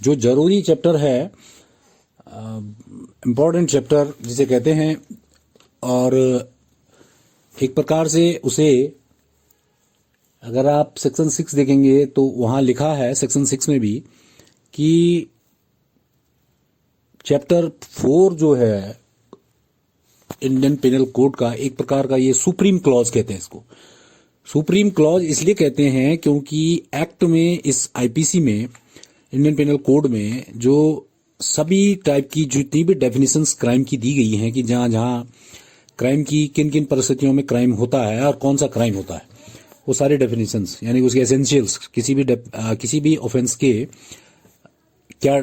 जो जरूरी चैप्टर है, इम्पोर्टेंट चैप्टर जिसे कहते हैं, और एक प्रकार से उसे अगर आप सेक्शन 6 देखेंगे तो वहां लिखा है सेक्शन 6 में भी कि चैप्टर 4 जो है इंडियन पेनल कोड का, एक प्रकार का ये सुप्रीम क्लॉज कहते हैं इसको। सुप्रीम क्लॉज इसलिए कहते हैं क्योंकि एक्ट में, इस आईपीसी में, इंडियन पेनल कोड में जो सभी टाइप की जितनी भी डेफिनेशंस क्राइम की दी गई हैं कि जहां जहां क्राइम की किन किन परिस्थितियों में क्राइम होता है और कौन सा क्राइम होता है, वो सारे डेफिनेशंस यानी उसके एसेंशियल्स, किसी भी ऑफेंस के क्या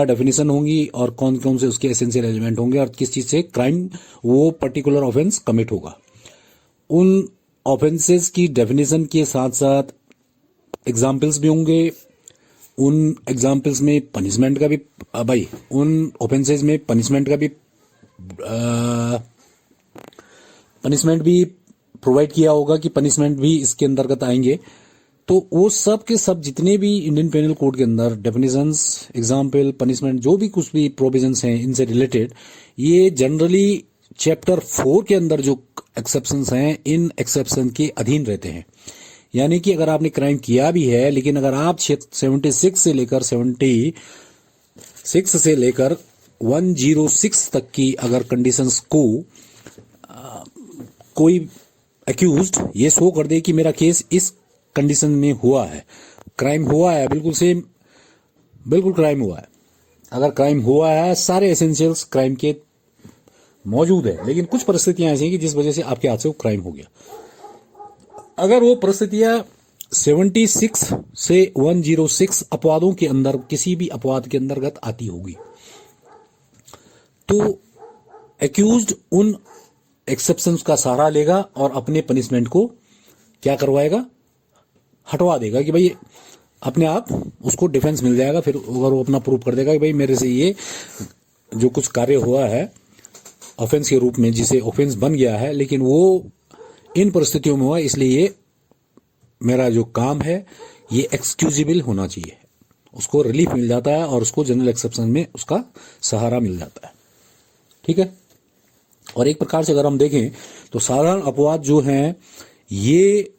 डेफिनेशन होंगी और कौन कौन से उसके एसेंशियल एलिमेंट होंगे और किस चीज से क्राइम, वो पर्टिकुलर ऑफेंस कमिट होगा। उन ऑफेंसेस की डेफिनेशन के साथ साथ एग्जाम्पल्स भी होंगे। उन एग्जाम्पल्स में पनिशमेंट का भी उन ऑफेंसेस में पनिशमेंट भी प्रोवाइड किया होगा कि पनिशमेंट भी इसके अंतर्गत आएंगे। तो वो सब के सब जितने भी इंडियन पेनल कोड के अंदर डेफिनेशंस, एग्जाम्पल, पनिशमेंट, जो भी कुछ भी प्रोविजंस हैं इनसे रिलेटेड, ये जनरली चैप्टर 4 के अंदर जो एक्सेप्शंस हैं, इन एक्सेप्शन के अधीन रहते हैं। यानी कि अगर आपने क्राइम किया भी है, लेकिन अगर आप 76 से लेकर 106 तक की अगर कंडीशंस को कोई एक्यूज्ड ये शो कर दे कि मेरा केस इस कंडीशन में हुआ है, क्राइम हुआ है, बिल्कुल क्राइम हुआ है, अगर क्राइम हुआ है, सारे एसेंशियल्स क्राइम के मौजूद है, लेकिन कुछ परिस्थितियां ऐसी हैं कि जिस वजह से आपके हाथ से वो क्राइम हो गया, अगर वो परिस्थितियां 76 से 106 अपवादों के अंदर, किसी भी अपवाद के अंतर्गत आती होगी, तो एक्यूज्ड उन एक्सेप्शंस का सहारा लेगा और अपने पनिशमेंट को क्या करवाएगा, हटवा देगा कि भाई अपने आप उसको डिफेंस मिल जाएगा। फिर अगर वो अपना प्रूफ कर देगा कि भाई मेरे से ये जो कुछ कार्य हुआ है ऑफेंस के रूप में, जिसे ऑफेंस बन गया है, लेकिन वो इन परिस्थितियों में हुआ, इसलिए ये मेरा जो काम है ये एक्सक्यूजिबल होना चाहिए, उसको रिलीफ मिल जाता है और उसको जनरल एक्सेप्शन में उसका सहारा मिल जाता है। ठीक है। और एक प्रकार से अगर हम देखें तो साधारण अपवाद जो हैं ये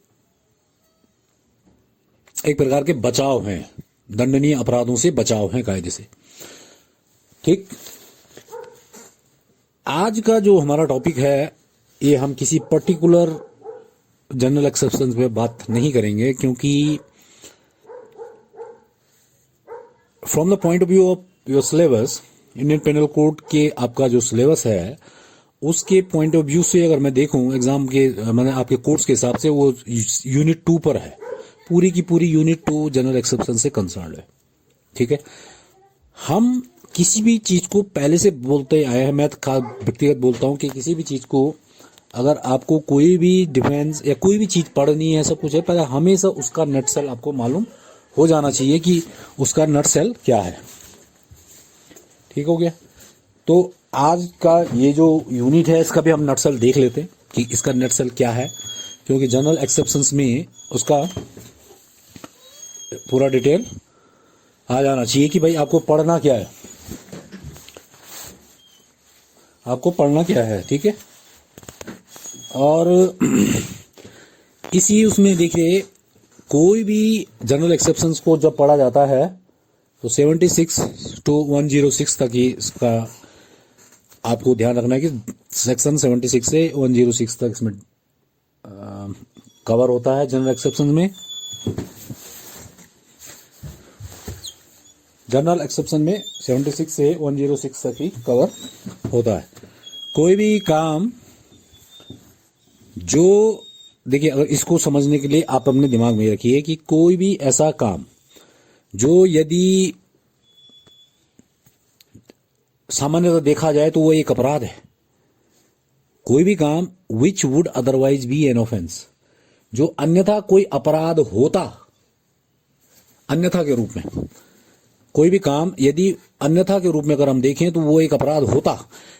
एक प्रकार के बचाव हैं, दंडनीय अपराधों से बचाव हैं कायदे से। ठीक। आज का जो हमारा टॉपिक है ये हम किसी पर्टिकुलर जनरल एक्सेप्शन पे बात नहीं करेंगे, क्योंकि from the point of view of your syllabus, Indian penal code के आपका जो सिलेबस है उसके पॉइंट ऑफ व्यू से अगर मैं देखूं एग्जाम के, मैंने आपके कोर्स के हिसाब से, वो यूनिट 2 पर है, पूरी की पूरी यूनिट 2 जनरल एक्सेप्शन से कंसर्न है। ठीक है। हम किसी भी चीज को पहले से बोलते आए हैं, मैं व्यक्तिगत बोलता हूं कि किसी भी चीज को अगर आपको कोई भी डिफेंस या कोई भी चीज पढ़नी है, सब कुछ है, पहले हमेशा उसका नट सेल आपको मालूम हो जाना चाहिए कि उसका नट सेल क्या है। ठीक हो गया। तो आज का ये जो यूनिट है इसका भी हम नट सेल देख लेते हैं कि इसका नट सेल क्या है, क्योंकि जनरल एक्सेप्शंस में उसका पूरा डिटेल आ जाना चाहिए कि भाई आपको पढ़ना क्या है, आपको पढ़ना क्या है। ठीक है। और इसी उसमें देखिए, कोई भी जनरल एक्सेप्शंस को जब पढ़ा जाता है तो 76 to 106 तक ही इसका आपको ध्यान रखना है कि सेक्शन 76 से 106 तक इसमें कवर होता है। जनरल एक्सेप्शन में, जनरल एक्सेप्शन में 76 से 106 तक ही कवर होता है। कोई भी काम जो, देखिए, अगर इसको समझने के लिए आप अपने दिमाग में रखिए कि कोई भी ऐसा काम जो यदि सामान्यतः देखा जाए तो वो एक अपराध है, कोई भी काम which would otherwise be an offence, जो अन्यथा कोई अपराध होता, अन्यथा के रूप में कोई भी काम यदि अन्यथा के रूप में अगर हम देखें तो वो एक अपराध होता,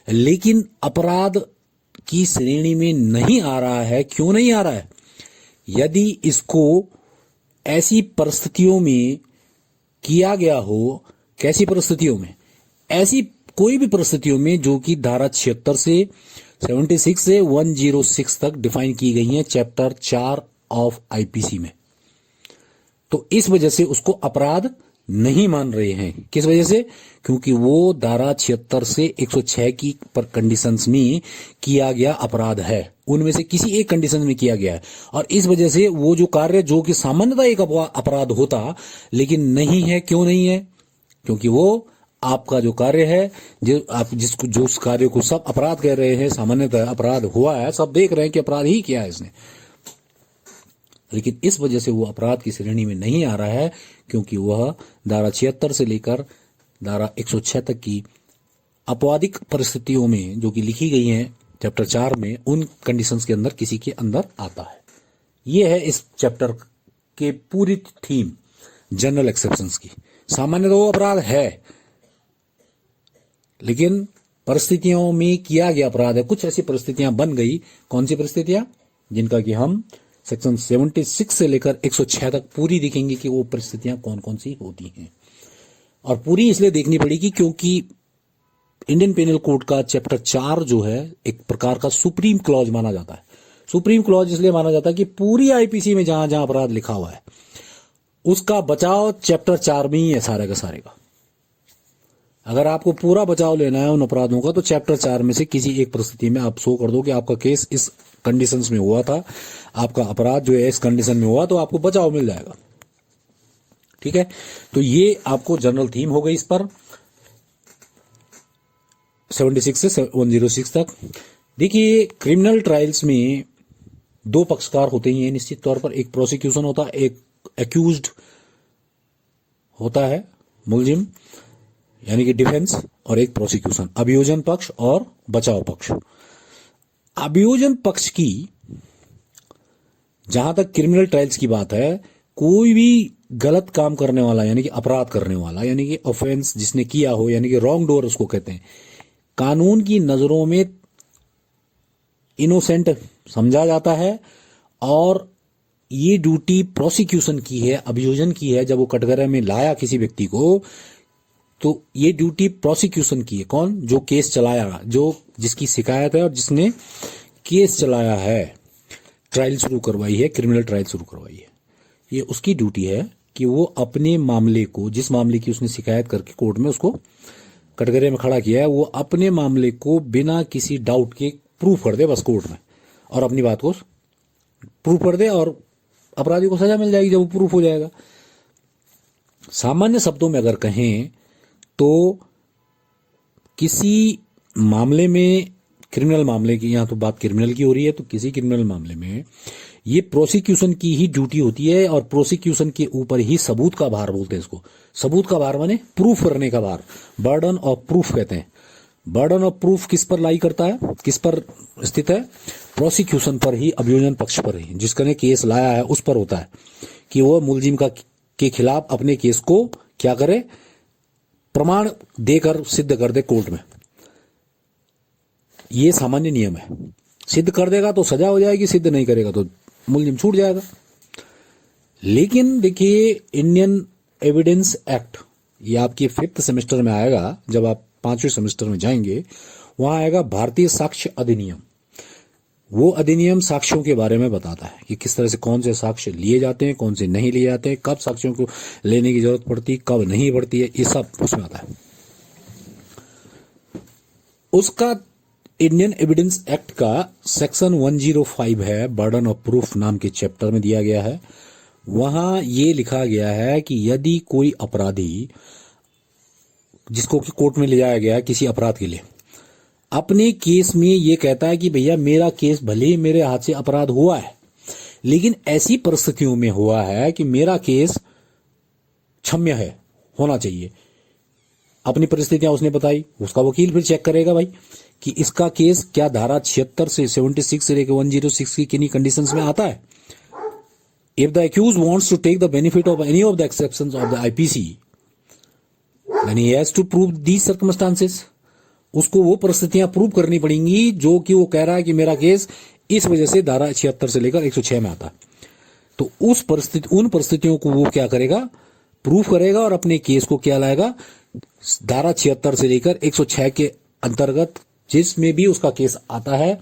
लेकिन अपराध की श्रेणी में नहीं आ रहा है। क्यों नहीं आ रहा है? यदि इसको ऐसी परिस्थितियों में किया गया हो, कैसी परिस्थितियों में, ऐसी कोई भी परिस्थितियों में जो कि धारा 76 से 76 से 106 तक डिफाइन की गई है चैप्टर 4 ऑफ आईपीसी में। तो इस वजह से उसको अपराध नहीं मान रहे हैं। किस वजह से? क्योंकि वो धारा 76 से 106 की पर कंडीशंस में किया गया अपराध है, उनमें से किसी एक कंडीशन में किया गया है। और इस वजह से वो जो कार्य जो कि सामान्यतः एक अपराध होता, लेकिन नहीं है। क्यों नहीं है? क्योंकि वो आपका जो कार्य है, जो आप जिसको जो उस कार्य को सब अपराध कह रहे हैं, सामान्यतः अपराध हुआ है, सब देख रहे हैं कि अपराध ही किया है इसने, लेकिन इस वजह से वो अपराध की श्रेणी में नहीं आ रहा है क्योंकि वह धारा 76 से लेकर धारा 106 तक की अपवादिक परिस्थितियों में जो कि लिखी गई हैं चैप्टर 4 में, उन कंडीशंस के अंदर किसी के अंदर आता है। ये है इस चैप्टर के पूरी थीम जनरल एक्सेप्शंस की। सामान्य तो वो अपराध है, लेकिन परिस्थितियों में किया गया अपराध है। कुछ ऐसी परिस्थितियां बन गई। कौन सी परिस्थितियां? जिनका कि हम सेक्शन 76 से लेकर 106 तक पूरी देखेंगे कि वो परिस्थितियां कौन कौन सी होती हैं। और पूरी इसलिए देखनी पड़ेगी क्योंकि इंडियन पेनल कोड का चैप्टर 4 जो है एक प्रकार का सुप्रीम क्लॉज माना जाता है। सुप्रीम क्लॉज इसलिए माना जाता है कि पूरी आईपीसी में जहां जहां अपराध लिखा हुआ है उसका बचाव चैप्टर 4 में ही है सारे का सारे का। अगर आपको पूरा बचाव लेना है उन अपराधों का तो चैप्टर 4 में से किसी एक परिस्थिति में आप शो कर दो कि आपका केस इस कंडीशंस में हुआ था, आपका अपराध जो है इस कंडीशन में हुआ, तो आपको बचाव मिल जाएगा। ठीक है, तो ये आपको जनरल थीम हो गई इस पर 76 से 106 तक। देखिए, क्रिमिनल ट्रायल्स में दो पक्षकार होते ही हैं निश्चित तौर पर। एक प्रोसिक्यूशन होता है, एक एक्यूज्ड होता है, मुलजिम यानी कि डिफेंस, और एक प्रोसिक्यूशन, अभियोजन पक्ष और बचाव पक्ष। अभियोजन पक्ष की जहां तक क्रिमिनल ट्रायल्स की बात है, कोई भी गलत काम करने वाला यानी कि अपराध करने वाला यानी कि ऑफेंस जिसने किया हो यानी कि रॉन्ग डोर उसको कहते हैं, कानून की नजरों में इनोसेंट समझा जाता है। और ये ड्यूटी प्रोसिक्यूशन की है, अभियोजन की है। जब वो कटघरे में लाया किसी व्यक्ति को तो ये ड्यूटी प्रोसिक्यूशन की है। कौन? जो केस चलाया, जो जिसकी शिकायत है और जिसने केस चलाया है, ट्रायल शुरू करवाई है, क्रिमिनल ट्रायल शुरू करवाई है, ये उसकी ड्यूटी है कि वो अपने मामले को, जिस मामले की उसने शिकायत करके कोर्ट में उसको कटघरे में खड़ा किया है, वो अपने मामले को बिना किसी डाउट के प्रूफ कर दे बस कोर्ट में, और अपनी बात को प्रूफ कर दे और अपराधी को सजा मिल जाएगी जब वो प्रूफ हो जाएगा। सामान्य शब्दों में अगर कहें तो किसी मामले में, क्रिमिनल मामले की, यहां तो बात क्रिमिनल की हो रही है, तो किसी क्रिमिनल मामले में ये प्रोसिक्यूशन की ही ड्यूटी होती है और प्रोसिक्यूशन के ऊपर ही सबूत का भार बोलते हैं इसको। सबूत का भार माने प्रूफ करने का भार, बर्डन ऑफ प्रूफ कहते हैं। बर्डन ऑफ प्रूफ किस पर लाई करता है, किस पर स्थित है? प्रोसिक्यूशन पर ही, अभियोजन पक्ष पर ही, जिसने केस लाया है उस पर होता है कि वो मुलजिम के खिलाफ अपने केस को क्या करे, प्रमाण देकर सिद्ध कर दे कोर्ट में। ये सामान्य नियम है। सिद्ध कर देगा तो सजा हो जाएगी, सिद्ध नहीं करेगा तो मुलजिम छूट जाएगा। लेकिन देखिए, इंडियन एविडेंस एक्ट, ये आपके 5th सेमेस्टर में आएगा, जब आप 5वें सेमेस्टर में जाएंगे वहां आएगा भारतीय साक्ष्य अधिनियम। वो अधिनियम साक्ष्यों के बारे में बताता है कि किस तरह से कौन से साक्ष्य लिए जाते हैं, कौन से नहीं लिए जाते हैं, कब साक्ष्यों को लेने की जरूरत पड़ती है, कब नहीं पड़ती है, ये सब उसमें आता है। उसका इंडियन एविडेंस एक्ट का सेक्शन 105 है, बर्डन ऑफ प्रूफ नाम के चैप्टर में दिया गया है। वहां ये लिखा गया है कि यदि कोई अपराधी जिसको कि कोर्ट में ले जाया गया है किसी अपराध के लिए, अपने केस में ये कहता है कि भैया मेरा केस भले ही मेरे हाथ से अपराध हुआ है, लेकिन ऐसी परिस्थितियों में हुआ है कि मेरा केस क्षम्य है, होना चाहिए। अपनी परिस्थितियां उसने बताई, उसका वकील फिर चेक करेगा भाई कि इसका केस क्या धारा 76 से 76 से लेकर 106 की किन्हीं कंडीशंस में आता है। If the accused wants to take the benefit of any of the exceptions of the IPC then he has to prove these circumstances. उसको वो परिस्थितियां प्रूव करनी पड़ेंगी जो कि वो कह रहा है कि मेरा केस इस वजह से धारा 76 से लेकर 106 में आता है। तो उन परिस्थितियों को वो क्या करेगा, प्रूफ करेगा और अपने केस को क्या लाएगा, धारा 76 से लेकर 106 के अंतर्गत जिसमें भी उसका केस आता है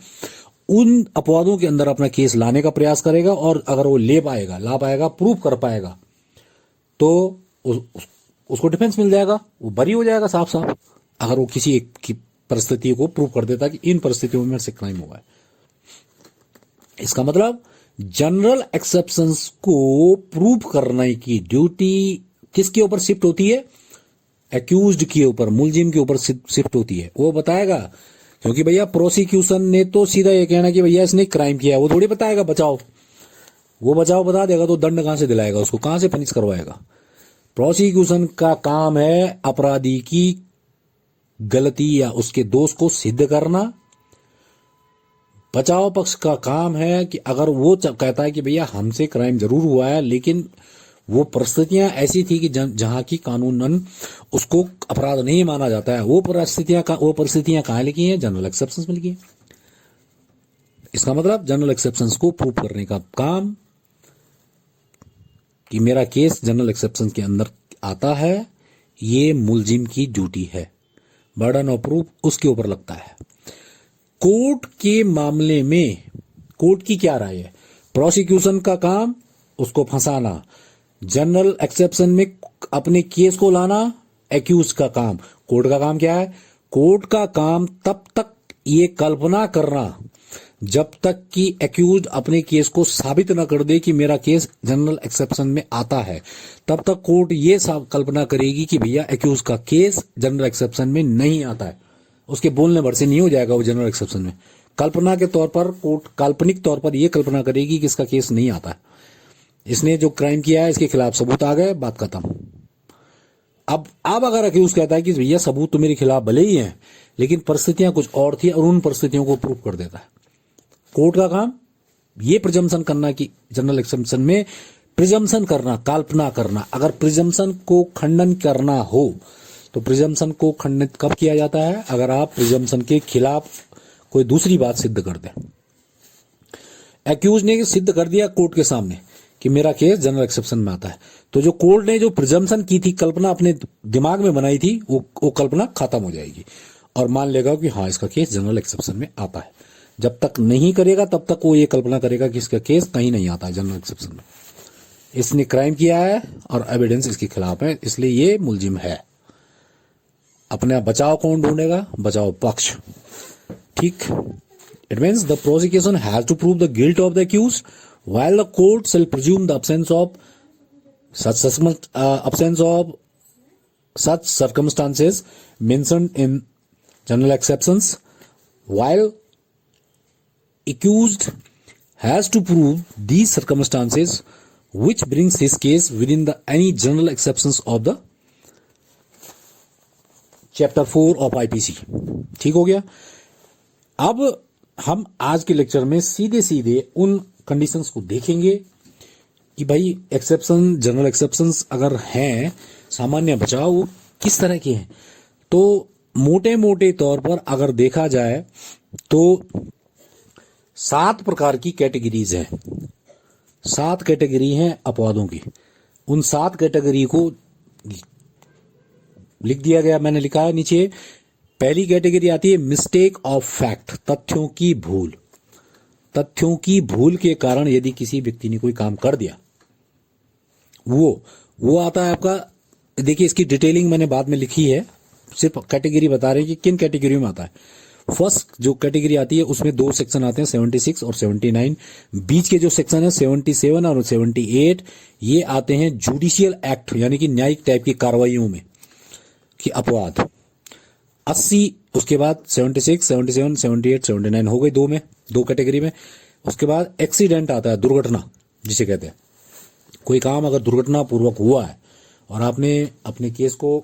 उन अपवादों के अंदर अपना केस लाने का प्रयास करेगा, और अगर वो ला पाएगा, प्रूफ कर पाएगा, तो उसको डिफेंस मिल जाएगा, वो बरी हो जाएगा साफ साफ, अगर वो किसी एक की परिस्थिति को प्रूव कर देता कि इन परिस्थितियों में मेरे से क्राइम हुआ है। इसका मतलब जनरल एक्सेप्शंस को प्रूव करने की ड्यूटी किसके ऊपर शिफ्ट होती है, एक्यूज्ड के ऊपर, मुलजिम के ऊपर शिफ्ट होती है। वो बताएगा, क्योंकि भैया प्रोसिक्यूशन ने तो सीधा ये कहना कि भैया इसने क्राइम किया है, वो थोड़ी बताएगा बचाओ, वो बचाओ बता देगा तो दंड कहां से दिलाएगा, उसको कहां से पनिश करवाएगा। प्रोसिक्यूशन का काम है अपराधी की गलती या उसके दोष को सिद्ध करना। बचाव पक्ष का काम है कि अगर वो कहता है कि भैया हमसे क्राइम जरूर हुआ है, लेकिन वो परिस्थितियां ऐसी थी कि जहां की कानूनन उसको अपराध नहीं माना जाता है, वो परिस्थितियां कहां लिखी हैं, जनरल एक्सेप्शंस में लिखी हैं। इसका मतलब जनरल एक्सेप्शंस को प्रूव करने का काम कि मेरा केस जनरल एक्सेप्शंस के अंदर आता है, ये मुलजिम की ड्यूटी है, बर्डन ऑफ प्रूफ उसके ऊपर लगता है। कोर्ट के मामले में कोर्ट की क्या राय है, प्रोसिक्यूशन का काम उसको फंसाना, जनरल एक्सेप्शन में अपने केस को लाना एक्यूज का काम। कोर्ट का काम क्या है, कोर्ट का काम तब तक ये कल्पना करना जब तक कि एक्यूज अपने केस को साबित न कर दे कि मेरा केस जनरल एक्सेप्शन में आता है, तब तक कोर्ट ये कल्पना करेगी कि भैया एक्यूज का केस जनरल एक्सेप्शन में नहीं आता है। उसके बोलने भर से नहीं हो जाएगा वो जनरल एक्सेप्शन में। कल्पना के तौर पर कोर्ट काल्पनिक तौर पर यह कल्पना करेगी कि इसका केस नहीं आता है, इसने जो क्राइम किया है इसके खिलाफ सबूत आ गए, बात खत्म। अब अगर अक्यूज कहता है कि भैया सबूत तो मेरे खिलाफ भले ही हैं, लेकिन परिस्थितियां कुछ और थी, और उन परिस्थितियों को प्रूव कर देता है। कोर्ट का काम ये प्रिजम्पशन करना कि जनरल एक्सेप्शन में प्रिजम्पशन करना, कल्पना करना। अगर प्रिजम्पशन को खंडन करना हो तो प्रिजम्पशन को खंडित कब किया जाता है, अगर आप प्रिजम्पशन के खिलाफ कोई दूसरी बात सिद्ध कर दें। एक्यूज ने सिद्ध कर दिया कोर्ट के सामने कि मेरा केस जनरल एक्सेप्शन में आता है, तो जो कोर्ट ने जो प्रिजम्पशन की थी, कल्पना अपने दिमाग में बनाई थी, वो कल्पना खत्म हो जाएगी और मान लेगा कि हाँ इसका केस जनरल एक्सेप्शन में आता है। जब तक नहीं करेगा तब तक वो ये कल्पना करेगा कि इसका केस कहीं नहीं आता है जनरल एक्सेप्शन में, इसने क्राइम किया है और एविडेंस इसके खिलाफ है, इसलिए ये मुलजिम है। अपने बचाव कौन ढूंढेगा, बचाव पक्ष। ठीक, it means the prosecution has to prove the guilt of the accused while the court shall presume the absence of such circumstances mentioned in general exceptions, while accused has to prove these circumstances which brings his case within the any general exceptions of the chapter 4 of IPC। ठीक हो गया। अब हम आज के lecture में सीधे सीधे उन कंडीशंस को देखेंगे कि भाई एक्सेप्शन, जनरल एक्सेप्शंस अगर हैं, सामान्य बचाव किस तरह के हैं। तो मोटे मोटे तौर पर अगर देखा जाए तो 7 प्रकार की कैटेगरीज हैं, 7 कैटेगरी हैं अपवादों की। उन 7 कैटेगरी को लिख दिया गया, मैंने लिखा है नीचे। पहली कैटेगरी आती है मिस्टेक ऑफ फैक्ट, तथ्यों की भूल। तथ्यों की भूल के कारण यदि किसी व्यक्ति ने कोई काम कर दिया, वो आता है आपका। देखिए इसकी डिटेलिंग मैंने बाद में लिखी है, सिर्फ कैटेगरी बता रहे हैं कि किन कैटेगरी में आता है। फर्स्ट जो कैटेगरी आती है उसमें 2 सेक्शन आते हैं, 76 और 79। बीच के जो सेक्शन है 77 और 78, ये आते हैं जुडिशियल एक्ट यानी कि न्यायिक टाइप की कार्रवाइयों में कि अपवाद। 80 उसके बाद 76, 77, 78, 79 हो गई दो कैटेगरी में। उसके बाद एक्सीडेंट आता है, दुर्घटना जिसे कहते हैं। कोई काम अगर दुर्घटना पूर्वक हुआ है और आपने अपने केस को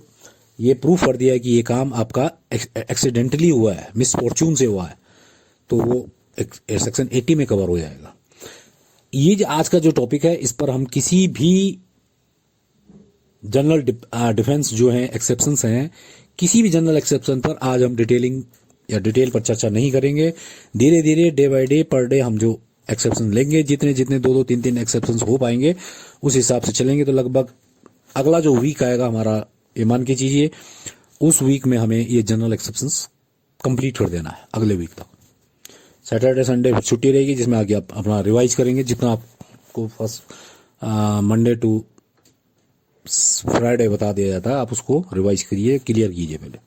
ये प्रूफ कर दिया है कि ये काम आपका एक्सीडेंटली हुआ है, मिसफॉर्चून से हुआ है, तो वो सेक्शन 80 में कवर हो जाएगा। ये आज का जो टॉपिक है, इस पर हम किसी भी जनरल डिफेंस जो है, एक्सेप्शंस हैं, किसी भी जनरल एक्सेप्शन पर आज हम डिटेल पर चर्चा नहीं करेंगे। धीरे धीरे, day by day, per day हम जो एक्सेप्शन लेंगे, जितने 2-3 एक्सेप्शन हो पाएंगे उस हिसाब से चलेंगे, तो लगभग अगला जो वीक आएगा हमारा, ये मान के चीजिए उस वीक में हमें ये जनरल एक्सेप्शंस कंप्लीट कर देना है अगले वीक तक। सैटरडे संडे छुट्टी रहेगी जिसमें आगे आप अपना रिवाइज करेंगे, जितना आपको फर्स्ट मंडे टू फ्राइडे बता दिया जाता है आप उसको रिवाइज करिए, क्लियर कीजिए पहले।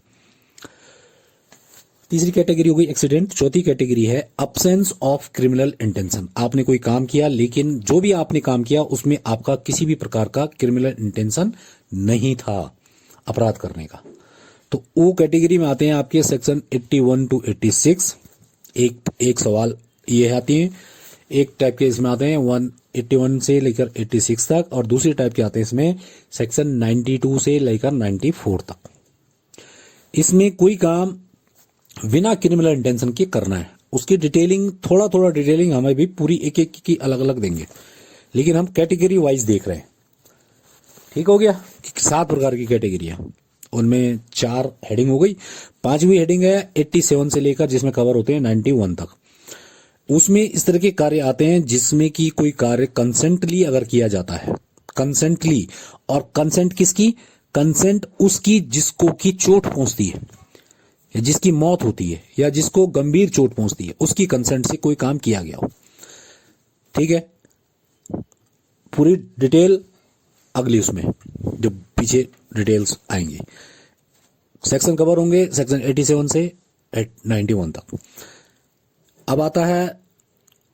तीसरी कैटेगरी हो गई एक्सीडेंट। चौथी कैटेगरी है अब्सेंस ऑफ क्रिमिनल इंटेंशन। आपने कोई काम किया लेकिन जो भी आपने काम किया उसमें आपका किसी भी प्रकार का क्रिमिनल इंटेंशन नहीं था अपराध करने का, तो वो कैटेगरी में आते हैं आपके सेक्शन 81 टू 86। एक सवाल ये आती है, एक टाइप के इसमें आते हैं 181 से लेकर 86 तक, और दूसरी टाइप के आते हैं इसमें सेक्शन 92 से लेकर 94 तक। इसमें कोई काम बिना क्रिमिनल इंटेंशन के करना है, उसकी डिटेलिंग थोड़ा डिटेलिंग हमें भी पूरी एक एक की अलग अलग देंगे, लेकिन हम कैटेगरी वाइज देख रहे हैं। ठीक हो गया, 7 प्रकार की कैटेगरी है, उनमें 4 हेडिंग हो गई। 5वीं हेडिंग है 87 से लेकर जिसमें कवर होते हैं 91 तक। उसमें इस तरह के कार्य आते हैं जिसमें कि कोई कार्य कंसेंटली अगर किया जाता है, कंसेंटली, और कंसेंट किसकी? कंसेंट उसकी जिसको की चोट पहुंचती है या जिसकी मौत होती है या जिसको गंभीर चोट पहुंचती है, उसकी कंसेंट से कोई काम किया गया हो। ठीक है, पूरी डिटेल अगली उसमें जो पीछे डिटेल्स आएंगी। सेक्शन कवर होंगे सेक्शन 87 से 91 तक। अब आता है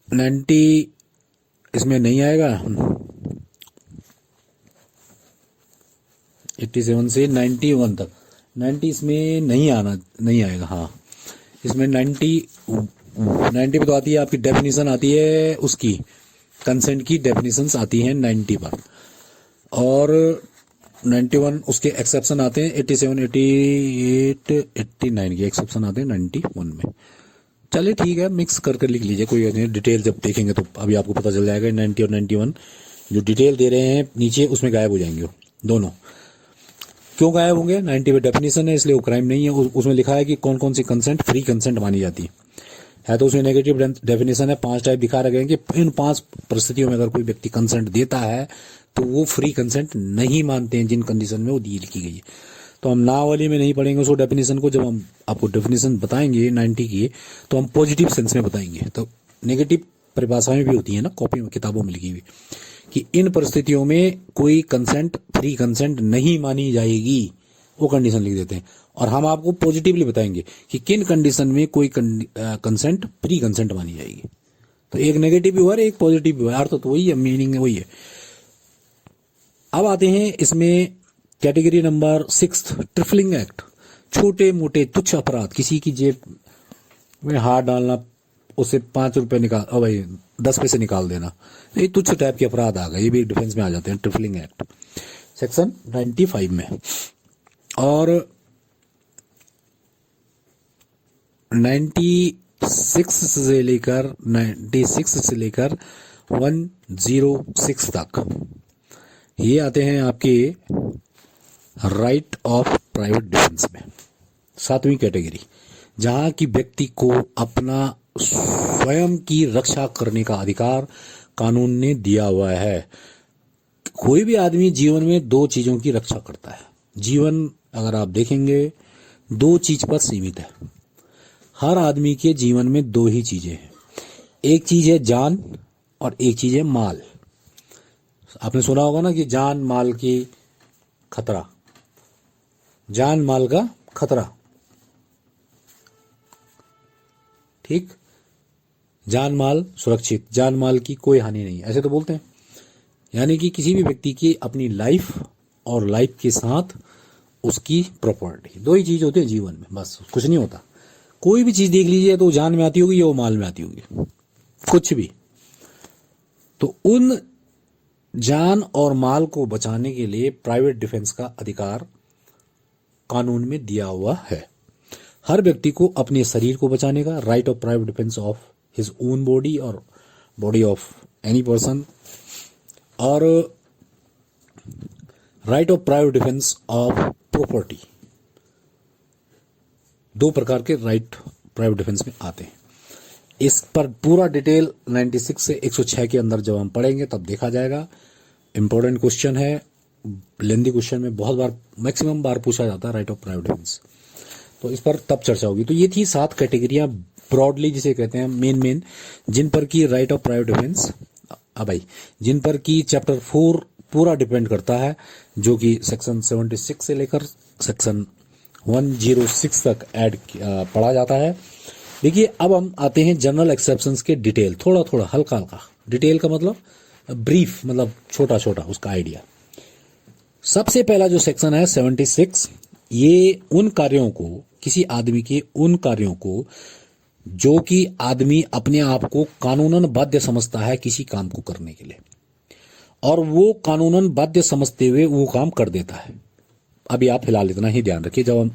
90, इसमें नहीं आएगा, 87 से 91 तक। 90 इसमें नहीं आएगा। हाँ, इसमें 90 पे तो आती है आपकी डेफिनेशन आती है, उसकी कंसेंट की डेफिनेशंस आती हैं 90 पर, और 91 उसके एक्सेप्शन आते हैं 87, 88, 89 के एक्सेप्शन आते हैं 91 में। चलिए ठीक है, मिक्स कर लिख लीजिए, कोई नहीं, डिटेल जब देखेंगे तो अभी आपको पता चल जाएगा। 90 और 91 जो डिटेल दे रहे हैं नीचे उसमें गायब हो जाएंगे दोनों। क्यों गायब होंगे? 90 पे डेफिनेशन है इसलिए वो क्राइम नहीं है। उसमें लिखा है कि कौन कौन सी कंसेंट फ्री कंसेंट मानी जाती है, तो उसमें नेगेटिव डेफिनेशन है, 5 टाइप दिखा रखे हैं कि इन 5 परिस्थितियों में अगर कोई व्यक्ति कंसेंट देता है तो वो फ्री कंसेंट नहीं मानते हैं, जिन कंडीशन में वो दी लिखी गई है। तो हम नावली में नहीं पढ़ेंगे उसको डेफिनेशन को, जब हम आपको डेफिनेशन बताएंगे 90 की तो हम पॉजिटिव सेंस में बताएंगे। तो नेगेटिव परिभाषाएं भी होती है ना कॉपी में, किताबों में लिखी हुई, कि इन परिस्थितियों में कोई कंसेंट फ्री कंसेंट नहीं मानी जाएगी, वो कंडीशन लिख देते हैं। और हम आपको पॉजिटिवली बताएंगे कि किन कंडीशन में कोई कंसेंट फ्री कंसेंट मानी जाएगी। तो एक नेगेटिव भी हुआ एक पॉजिटिव भी हुआ, अर्थ तो वही है, मीनिंग वही है। अब आते हैं इसमें कैटेगरी नंबर 6, ट्रिफलिंग एक्ट। छोटे मोटे तुच्छ अपराध, किसी की जेब में हाथ डालना, उसे 5 रुपए निकाल, भाई 10 पैसे निकाल देना, ये तुच्छ टाइप के अपराध आ गए, ये भी डिफेंस में आ जाते हैं ट्रिफलिंग एक्ट सेक्शन 95 में। और 96 से लेकर 106 तक ये आते हैं आपके राइट ऑफ प्राइवेट डिफेंस में। 7वीं कैटेगरी, जहां की व्यक्ति को अपना स्वयं की रक्षा करने का अधिकार कानून ने दिया हुआ है। कोई भी आदमी जीवन में 2 चीजों की रक्षा करता है। जीवन अगर आप देखेंगे 2 चीज पर सीमित है। हर आदमी के जीवन में 2 ही चीजें हैं, एक चीज है जान और एक चीज है माल। आपने सुना होगा ना कि जान माल की खतरा, जान माल का खतरा, ठीक, जान माल सुरक्षित, जान माल की कोई हानि नहीं, ऐसे तो बोलते हैं। यानी कि किसी भी व्यक्ति की अपनी लाइफ और लाइफ के साथ उसकी प्रॉपर्टी, 2 ही चीज होते हैं जीवन में, बस कुछ नहीं होता। कोई भी चीज देख लीजिए तो जान में आती होगी या वो माल में आती होगी, कुछ भी। तो उन जान और माल को बचाने के लिए प्राइवेट डिफेंस का अधिकार कानून में दिया हुआ है। हर व्यक्ति को अपने शरीर को बचाने का right of private defence of his own body और बॉडी ऑफ एनी पर्सन, और right of private defence of property. 2 प्रकार के राइट प्राइवेट डिफेंस में आते हैं। इस पर पूरा डिटेल 96 से 106 के अंदर जब हम पढ़ेंगे तब देखा जाएगा। इंपॉर्टेंट क्वेश्चन है, लेंदी क्वेश्चन में बहुत बार, मैक्सिमम बार पूछा जाता है राइट ऑफ प्राइवेट डिफेंस, तो इस पर तब चर्चा होगी। तो ये थी 7 कैटेगरियां ब्रॉडली जिसे कहते हैं मेन जिन पर की राइट ऑफ प्राइवेट डिफेंस, भाई जिन पर की चैप्टर 4 पूरा डिपेंड करता है, जो कि सेक्शन 76 से लेकर सेक्शन 106 तक ऐड पढ़ा जाता है। देखिए अब हम आते हैं जनरल एक्सेप्शंस के डिटेल, थोड़ा थोड़ा हल्का हल्का। डिटेल का मतलब ब्रीफ, मतलब छोटा छोटा उसका आइडिया। सबसे पहला जो सेक्शन है 76, ये उन कार्यों को, किसी आदमी के उन कार्यों को जो कि आदमी अपने आप को कानूनन बाध्य समझता है किसी काम को करने के लिए, और वो कानूनन बाध्य समझते हुए वो काम कर देता है। अभी आप फिलहाल इतना ही ध्यान रखिए, जब हम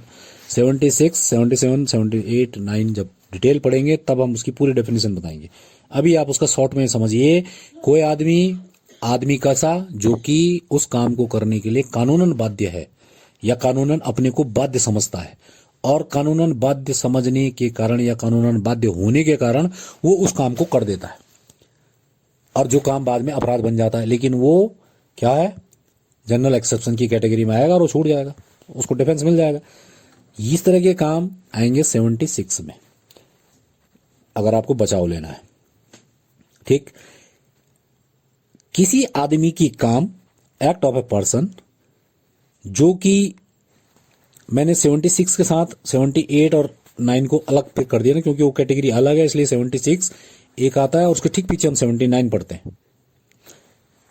76, 77, 78, 9 जब डिटेल पढ़ेंगे तब हम उसकी पूरी डेफिनेशन बताएंगे। अभी आप उसका शॉर्ट में समझिए, कोई आदमी कैसा जो कि उस काम को करने के लिए कानूनन बाध्य है या कानूनन अपने को बाध्य समझता है, और कानूनन बाध्य समझने के कारण या कानूनन बाध्य होने के कारण वो उस काम को कर देता है, और जो काम बाद में अपराध बन जाता है, लेकिन वो क्या है, जनरल एक्सेप्शन की कैटेगरी में आएगा और वो छूट जाएगा, उसको डिफेंस मिल जाएगा। इस तरह के काम आएंगे 76 में, अगर आपको बचाव लेना है। ठीक, किसी आदमी की काम, एक्ट ऑफ ए पर्सन, जो कि मैंने 76 के साथ 78 और 9 को अलग पिक कर दिया ना, क्योंकि वो कैटेगरी अलग है, इसलिए 76 एक आता है और उसके ठीक पीछे हम 79 पढ़ते हैं।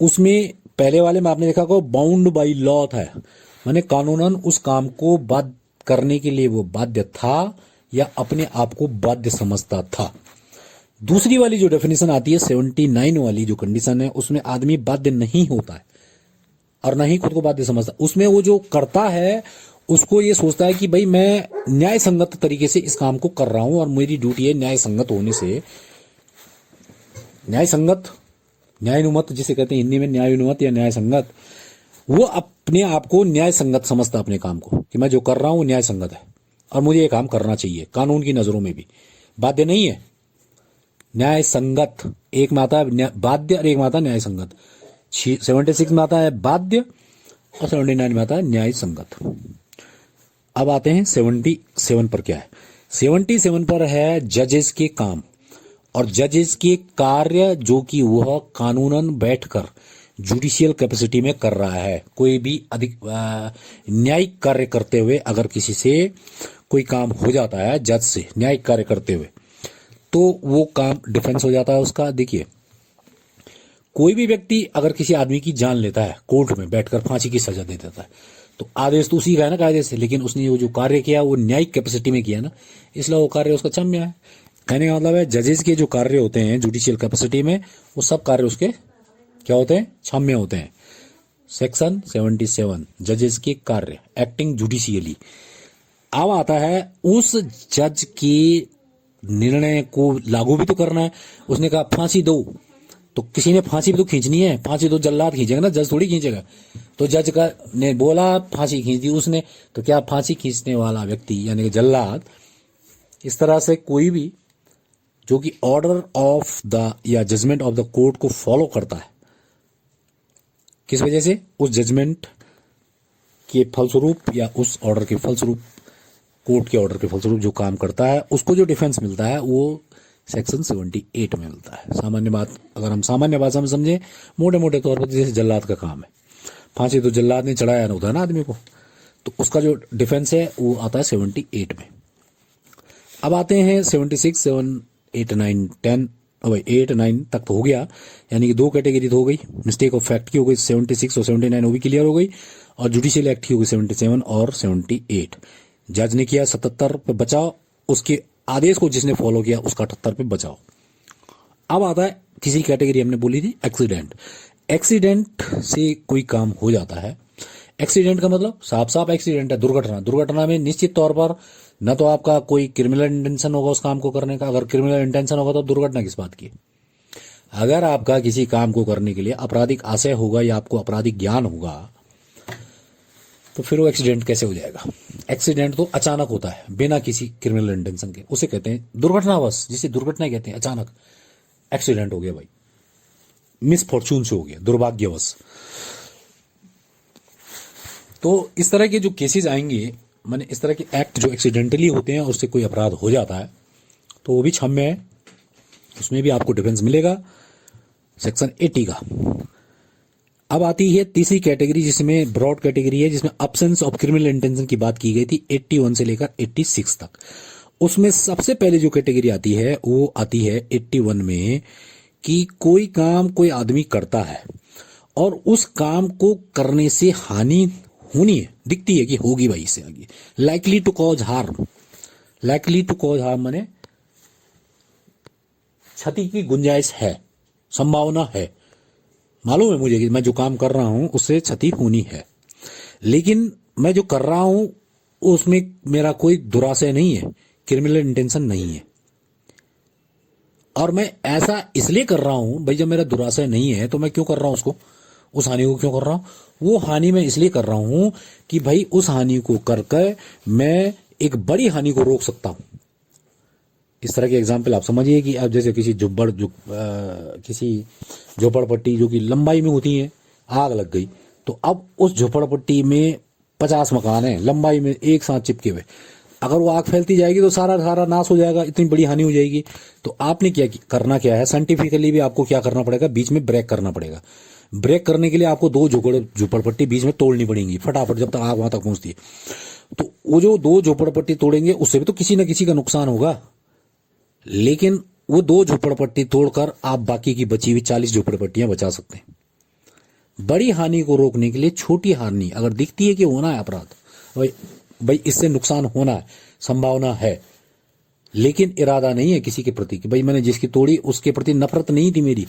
उसमें पहले वाले में आपने देखा को बाउंड बाई लॉ था, माने कानूनन उस काम को बाध्य करने के लिए वो बाध्य था या अपने आप को बाध्य समझता था। दूसरी वाली जो डेफिनेशन आती है 79 वाली जो कंडीशन है, उसमें आदमी बाध्य नहीं होता है और ना ही खुद को बाध्य समझता। उसमें वो जो करता है उसको ये सोचता है कि भाई मैं न्याय संगत तरीके से इस काम को कर रहा हूं और मेरी ड्यूटी है न्याय संगत होने से, न्याय संगत, न्यायानुमत जिसे कहते हैं हिंदी में, न्यायानुमत या न्याय संगत, वो अपने आप को न्याय संगत समझता है अपने काम को, कि मैं जो कर रहा हूं न्याय संगत है और मुझे ये काम करना चाहिए, कानून की नजरों में भी बाध्य नहीं है, न्याय संगत। एक में आता है बाध्य और एक में आता है न्याय संगत। 76 में आता है बाध्य और 79 में आता है न्याय संगत। अब आते हैं 77 पर। क्या है 77 पर? है जजेस के काम और जजेस के कार्य, जो कि वह कानूनन बैठकर जुडिशियल कैपेसिटी में कर रहा है। कोई भी अधिक न्यायिक कार्य करते हुए अगर किसी से कोई काम हो जाता है जज से न्यायिक कार्य करते हुए, तो वो काम डिफेंस हो जाता है उसका। देखिए, कोई भी व्यक्ति अगर किसी आदमी की जान लेता है कोर्ट में बैठकर, फांसी की सजा दे देता है, तो आदेश तो उसी का है ना कायदे से, लेकिन उसने वो जो कार्य किया वो न्यायिक कैपेसिटी में किया ना, इसलिए वो कार्य उसका क्षम्य है। कहने का मतलब है जजेस के जो कार्य होते हैं जुडिशियल कैपेसिटी में, वो सब कार्य उसके क्या होते हैं? क्षम्य होते हैं। सेक्शन 77 जजेस के कार्य, एक्टिंग जुडिशियली। अब आता है उस जज के निर्णय को लागू भी तो करना है। उसने कहा फांसी दो, तो किसी ने फांसी भी तो खींचनी है, फांसी तो जल्लाद खींचेगा ना, जज थोड़ी खींचेगा। तो जज का ने बोला फांसी खींच दी उसने, तो क्या फांसी खींचने वाला व्यक्ति यानी कि जल्लाद, इस तरह से कोई भी जो कि ऑर्डर ऑफ द या जजमेंट ऑफ द कोर्ट को फॉलो करता है, किस वजह से? उस जजमेंट के फलस्वरूप या उस ऑर्डर के फलस्वरूप, कोर्ट के ऑर्डर के फलस्वरूप जो काम करता है, उसको जो डिफेंस मिलता है वो सेक्शन 78 में मिलता है। सामान्य बात, अगर हम सामान्य भाषा में समझे, मोटे मोटे तौर पर जैसे जल्लाद का काम है, फांसी तो जल्लाद ने चढ़ाया ना होता है ना आदमी को, तो उसका जो डिफेंस है वो आता है 78 में। अब आते हैं 76, 7, 8, 9, 10, 8, 9 तक तो हो गया, यानी कि 2 कैटेगरी तो हो गई। मिस्टेक ऑफ फैक्ट की हो गई 76 और 79, वो भी क्लियर हो गई, और जुडिशियल एक्ट की हो गई 77 और 78। जज ने किया 77 पे बचाव, उसके आदेश को जिसने फॉलो किया उसका 78 पे बचाव। अब आता है किसी कैटेगरी हमने बोली थी एक्सीडेंट। एक्सीडेंट से कोई काम हो जाता है, एक्सीडेंट का मतलब साफ साफ एक्सीडेंट है, दुर्घटना। दुर्घटना में निश्चित तौर पर न तो आपका कोई क्रिमिनल इंटेंशन होगा उस काम को करने का, अगर क्रिमिनल इंटेंशन होगा तो दुर्घटना किस बात की? अगर आपका किसी काम को करने के लिए आपराधिक आशय होगा या आपको आपराधिक ज्ञान होगा, तो फिर वो एक्सीडेंट कैसे हो जाएगा? एक्सीडेंट तो अचानक होता है बिना किसी क्रिमिनल इंटेंशन के, उसे कहते हैं दुर्घटनावश, जिसे दुर्घटना कहते हैं। अचानक एक्सीडेंट हो गया भाई, मिसफॉर्चून से हो गया, दुर्भाग्यवश। तो इस तरह के जो केसेस आएंगे, माने इस तरह के एक्ट जो एक्सीडेंटली होते हैं, उससे कोई अपराध हो जाता है, तो वो भी क्षम्य है, उसमें भी आपको डिफेंस मिलेगा सेक्शन 80 का। अब आती है तीसरी कैटेगरी, जिसमें ब्रॉड कैटेगरी है, जिसमें अब्सेंस ऑफ क्रिमिनल इंटेंशन की बात की गई थी 81 से लेकर 86 तक। उसमें सबसे पहले जो कैटेगरी आती है वो आती है 81 में, कि कोई काम कोई आदमी करता है और उस काम को करने से हानि होनी है, दिखती है कि होगी भाई इससे आगे, likely to cause harm. Likely to cause harm माने क्षति की गुंजाइश है, संभावना है, मालूम है मुझे कि मैं जो काम कर रहा हूं उससे क्षति होनी है, लेकिन मैं जो कर रहा हूं उसमें मेरा कोई दुराशय नहीं है, क्रिमिनल इंटेंशन नहीं है, और मैं ऐसा इसलिए कर रहा हूं भाई, जब मेरा दुराशय नहीं है तो मैं क्यों कर रहा हूं उसको, उस हानि को क्यों कर रहा हूं? वो हानि मैं इसलिए कर रहा हूं कि भाई उस हानि को करके मैं एक बड़ी हानि को रोक सकता हूं। इस तरह के एग्जाम्पल आप समझिए कि अब जैसे किसी किसी झोपड़पट्टी जो कि लंबाई में होती है, आग लग गई, तो अब उस झोपड़पट्टी में 50 मकान है लंबाई में एक साथ चिपके हुए, अगर वो आग फैलती जाएगी तो सारा नाश हो जाएगा, इतनी बड़ी हानि हो जाएगी। तो आपने करना क्या है, साइंटिफिकली भी आपको क्या करना पड़ेगा, बीच में ब्रेक करना पड़ेगा। ब्रेक करने के लिए आपको 2 झोपड़पट्टी बीच में तोड़नी पड़ेंगी फटाफट, जब तक आग वहां तक पहुंचती है। तो वो जो 2 झोपड़पट्टी तोड़ेंगे उससे भी तो किसी न किसी का नुकसान होगा, लेकिन वो 2 झोपड़पट्टी तोड़कर आप बाकी की बची हुई 40 झोपड़पट्टियां बचा सकते हैं। बड़ी हानि को रोकने के लिए छोटी हानि अगर दिखती है कि होना है अपराध, भाई इससे नुकसान होना है, संभावना है, लेकिन इरादा नहीं है किसी के प्रति कि भाई मैंने जिसकी तोड़ी उसके प्रति नफरत नहीं थी मेरी,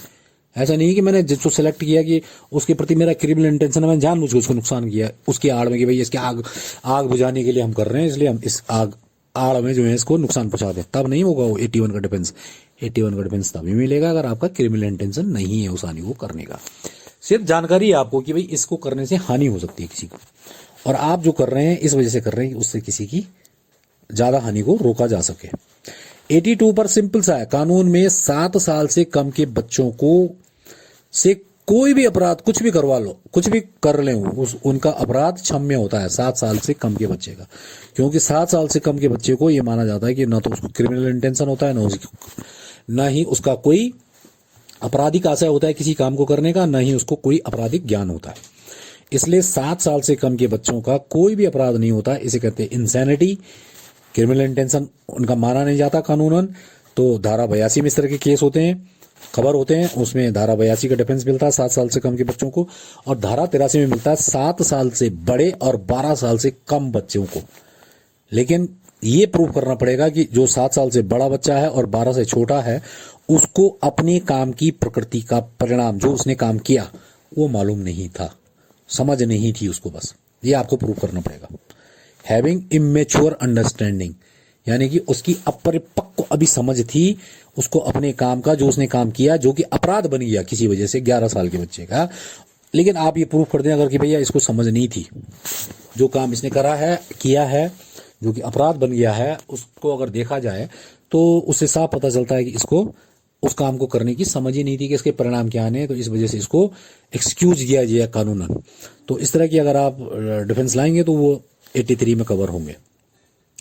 ऐसा नहीं कि मैंने जिसको सिलेक्ट किया कि उसके प्रति मेरा क्रिमिनल इंटेंशन है, मैंने जानबूझ के उसको नुकसान किया उसकी आड़ में कि भाई इसके आग बुझाने के लिए हम कर रहे हैं, इसलिए हम इस आग आड़ में जो है इसको नुकसान पहुंचा दें, तब नहीं होगा वो 81 का डिफेंस। 81 का डिफेंस तभी मिलेगा अगर आपका क्रिमिनल इंटेंशन नहीं है उस हानि को करने का, सिर्फ जानकारी है आपको कि भाई इसको करने से हानि हो सकती है किसी को, और आप जो कर रहे हैं इस वजह से कर रहे हैं कि उससे किसी की ज्यादा हानि को रोका जा सके। 82 पर सिंपल सा है, कानून में 7 साल से कम के बच्चों को से कोई भी अपराध कुछ भी करवा लो, कुछ भी कर ले, उनका अपराध क्षम्य होता है 7 साल से कम के बच्चे का, क्योंकि 7 साल से कम के बच्चे को यह माना जाता है कि ना तो उसको क्रिमिनल इंटेंशन होता है, ना ही उसका कोई आपराधिक आशय होता है किसी काम को करने का, ना ही उसको कोई आपराधिक ज्ञान होता है। इसलिए 7 साल से कम के बच्चों का कोई भी अपराध नहीं होता, इसे कहते हैं इंसैनिटी। क्रिमिनल इंटेंशन उनका माना नहीं जाता कानूनन। तो धारा 82 में इस तरह के केस होते हैं, खबर होते हैं, उसमें धारा 82 का डिफेंस मिलता है 7 साल से कम के बच्चों को, और धारा 83 में मिलता है 7 साल से बड़े और 12 साल से कम बच्चों को। लेकिन ये प्रूव करना पड़ेगा कि जो 7 साल से बड़ा बच्चा है और 12 से छोटा है, उसको अपने काम की प्रकृति का परिणाम, जो उसने काम किया वो मालूम नहीं था, समझ नहीं थी उसको, बस ये आपको प्रूव करना पड़ेगा। हैविंग इमेच्योर अंडरस्टैंडिंग, यानी कि उसकी अपरिपक्व अभी समझ थी उसको अपने काम का, जो उसने काम किया जो कि अपराध बन गया किसी वजह से 11 साल के बच्चे का। लेकिन आप ये प्रूफ कर दें अगर कि भैया इसको समझ नहीं थी, जो काम इसने करा है किया है जो कि अपराध बन गया है, उसको अगर देखा जाए तो उससे साफ पता चलता है कि इसको उस काम को करने की समझ ही नहीं थी कि इसके परिणाम क्या आने, तो इस वजह से इसको एक्सक्यूज किया गया कानूनन। तो इस तरह की अगर आप डिफेंस लाएंगे तो वो 83 में कवर होंगे।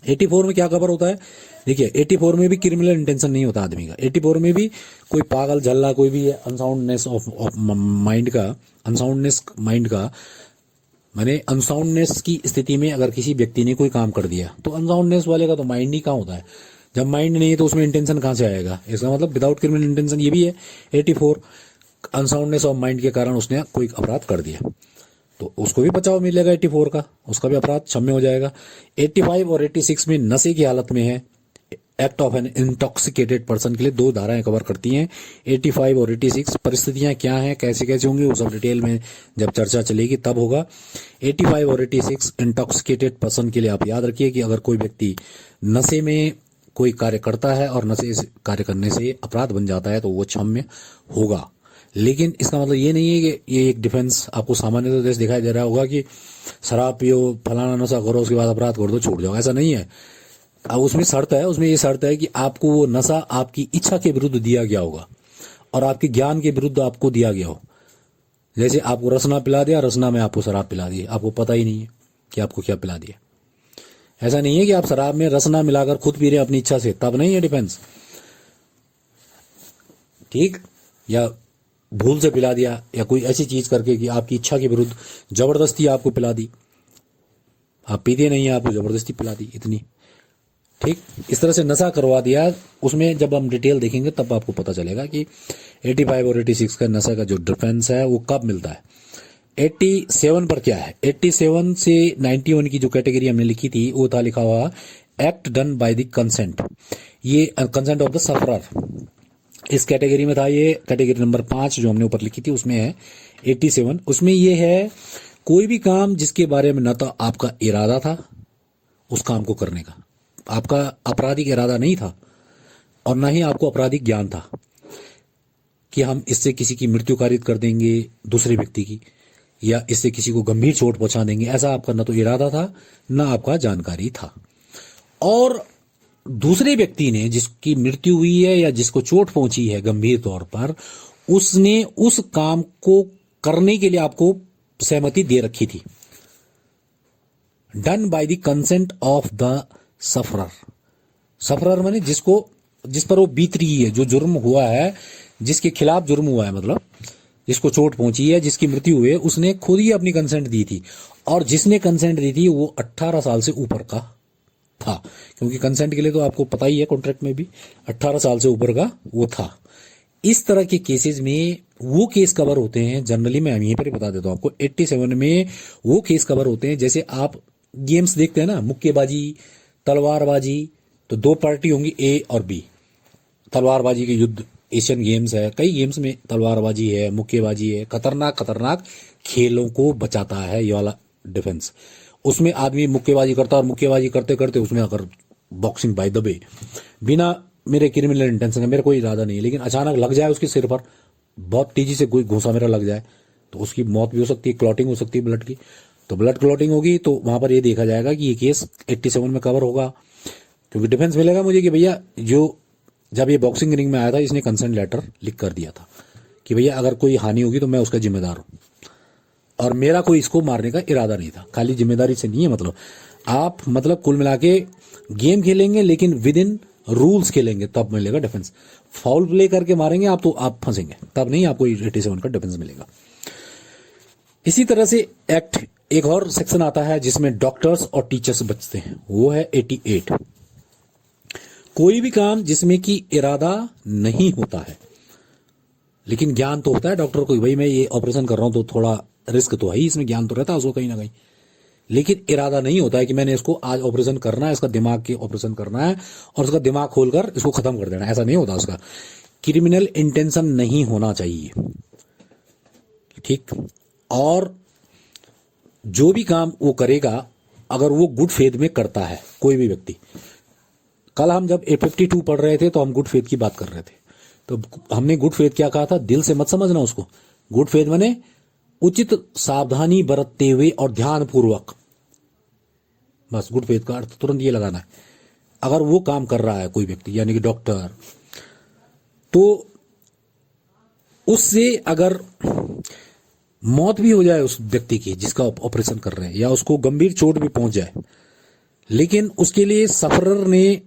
84 में क्या कवर होता है, देखिए 84 में भी क्रिमिनल इंटेंशन नहीं होता आदमी का। 84 में भी कोई पागल झल्ला कोई भी अनसाउंडनेस ऑफ माइंड का, अनसाउंडनेस माइंड का माने अनसाउंडनेस की स्थिति में अगर किसी व्यक्ति ने कोई काम कर दिया, तो अनसाउंडनेस वाले का तो माइंड ही कहाँ होता है। जब माइंड नहीं है तो उसमें इंटेंशन कहां से आएगा, इसका मतलब विदाउट क्रिमिनल इंटेंशन ये भी है। 84 अनसाउंडनेस ऑफ माइंड के कारण उसने कोई अपराध कर दिया तो उसको भी बचाव मिलेगा 84 का, उसका भी अपराध क्षम्य हो जाएगा। 85 और 86 में नशे की हालत में है, act of an intoxicated person के लिए 2 धाराएं कवर करती हैं। 85 और 86 परिस्थितियां क्या हैं, कैसे कैसे होंगी, वो सब डिटेल में जब चर्चा चलेगी तब होगा। 85 और 86 इंटॉक्सिकेटेड पर्सन के लिए आप याद रखिए कि अगर कोई व्यक्ति नशे में कोई कार्य करता है और नशे से कार्य करने से अपराध बन जाता है तो वो क्षम्य होगा। लेकिन इसका मतलब ये नहीं है कि ये एक डिफेंस आपको सामान्य तो जैसे दिखाई दे रहा होगा कि शराब पियो, फलाना नशा करो, उसके बाद अपराध कर दो, छूट जाओ, ऐसा नहीं है। अब उसमें शर्त है, उसमें ये शर्त है कि आपको वो नशा आपकी इच्छा के विरुद्ध दिया गया होगा और आपके ज्ञान के विरुद्ध आपको दिया गया हो। जैसे आपको रसना पिला दिया, रसना में आपको शराब पिला दी, आपको पता ही नहीं है, कि आपको क्या पिला दिया। ऐसा नहीं है कि आप शराब में रस ना मिलाकर खुद पी रहे अपनी इच्छा से, तब नहीं है डिफेंस, ठीक, या भूल से पिला दिया या कोई ऐसी चीज करके कि आपकी इच्छा के विरुद्ध जबरदस्ती आपको पिला दी, आप पीते नहीं है, आपको जबरदस्ती पिला दी इतनी, ठीक, इस तरह से नशा करवा दिया। उसमें जब हम डिटेल देखेंगे तब आपको पता चलेगा कि 85 और 86 का नशा का जो डिफरेंस है वो कब मिलता है। 87 पर क्या है, 87 से 91 की जो कैटेगरी हमने लिखी थी वो था लिखा हुआ act done by the consent, ये कंसेंट ऑफ द सफरर, इस कैटेगरी में था। ये कैटेगरी नंबर 5 जो हमने ऊपर लिखी थी उसमें है 87। उसमें ये है कोई भी काम जिसके बारे में न तो आपका इरादा था उस काम को करने का, आपका आपराधिक इरादा नहीं था और ना ही आपको आपराधिक ज्ञान था कि हम इससे किसी की मृत्यु कारित कर देंगे दूसरे व्यक्ति की, या इससे किसी को गंभीर चोट पहुंचा देंगे, ऐसा आपका ना तो इरादा था ना आपका जानकारी था। और दूसरे व्यक्ति ने जिसकी मृत्यु हुई है या जिसको चोट पहुंची है गंभीर तौर पर, उसने उस काम को करने के लिए आपको सहमति दे रखी थी। Done by the consent of the sufferer, sufferer माने जिस पर वो बीत रही है, जो जुर्म हुआ है, जिसके खिलाफ जुर्म हुआ है, मतलब जिसको चोट पहुंची है, जिसकी मृत्यु हुई है, उसने खुद ही अपनी कंसेंट दी थी। और जिसने कंसेंट दी थी वो 18 साल से ऊपर का था, क्योंकि कंसेंट के लिए तो आपको पता ही है कॉन्ट्रैक्ट में भी 18 साल से ऊपर का वो था। इस तरह के केसेस में वो केस कवर होते हैं, जनरली मैं यहीं पर ही बता देता हूं आपको, 87 में वो केस कवर होते हैं, जैसे आप गेम्स देखते हैं ना, मुक्केबाजी, तलवारबाजी, तो दो पार्टी होंगी ए और बी, तलवारबाजी के युद्ध, एशियन गेम्स है, कई गेम्स में तलवारबाजी है, मुक्केबाजी है, खतरनाक खेलों को बचाता है ये वाला डिफेंस। उसमें आदमी मुक्केबाजी करता है और मुक्केबाजी करते करते उसमें अगर बॉक्सिंग बाय द वे, बिना मेरे क्रिमिनल इंटेंशन का, मेरा कोई इरादा नहीं, लेकिन अचानक लग जाए उसके सिर पर, बहुत तेजी से कोई घूंसा मेरा लग जाए, तो उसकी मौत भी हो सकती है, क्लॉटिंग हो सकती है ब्लड की, तो ब्लड क्लॉटिंग होगी, तो वहां पर ये देखा जाएगा कि ये केस 87 में कवर होगा, क्योंकि डिफेंस मिलेगा मुझे कि भैया जो जब ये बॉक्सिंग रिंग में आया था इसने कंसेंट लेटर लिख कर दिया था कि भैया अगर कोई हानि होगी तो मैं उसका जिम्मेदार हूं, और मेरा कोई इसको मारने का इरादा नहीं था। खाली जिम्मेदारी से नहीं है, मतलब आप मतलब कुल मिला के गेम खेलेंगे लेकिन विद इन रूल्स खेलेंगे तब मिलेगा डिफेंस। फाउल प्ले करके मारेंगे आप तो आप फंसेंगे, तब नहीं आपको 87 का डिफेंस मिलेगा। इसी तरह से एक्ट एक और सेक्शन आता है जिसमें डॉक्टर्स और टीचर्स बचते हैं, वो है 88। कोई भी काम जिसमें कि इरादा नहीं होता है लेकिन ज्ञान तो होता है डॉक्टर को, भाई मैं ये ऑपरेशन कर रहा हूं तो थोड़ा रिस्क तो है ही, इसमें ज्ञान तो रहता है उसको कहीं ना कहीं, लेकिन इरादा नहीं होता है कि मैंने इसको आज ऑपरेशन करना है, इसका दिमाग के ऑपरेशन करना है और उसका दिमाग खोलकर इसको खत्म कर देना, ऐसा नहीं होता। उसका क्रिमिनल इंटेंशन नहीं होना चाहिए, ठीक। और जो भी काम वो करेगा अगर वो गुड फेथ में करता है कोई भी व्यक्ति, कल हम जब 52 पढ़ रहे थे तो हम गुड फेथ की बात कर रहे थे, तो हमने गुड फेथ क्या कहा था, दिल से मत समझना उसको, गुड फेथ माने उचित सावधानी बरतते हुए और ध्यानपूर्वक, बस गुड फेथ का अर्थ तुरंत ये लगाना है। अगर वो काम कर रहा है कोई व्यक्ति यानी कि डॉक्टर, तो उससे अगर मौत भी हो जाए उस व्यक्ति की जिसका ऑपरेशन कर रहे हैं, या उसको गंभीर चोट भी पहुंच जाए, लेकिन उसके लिए सफरर ने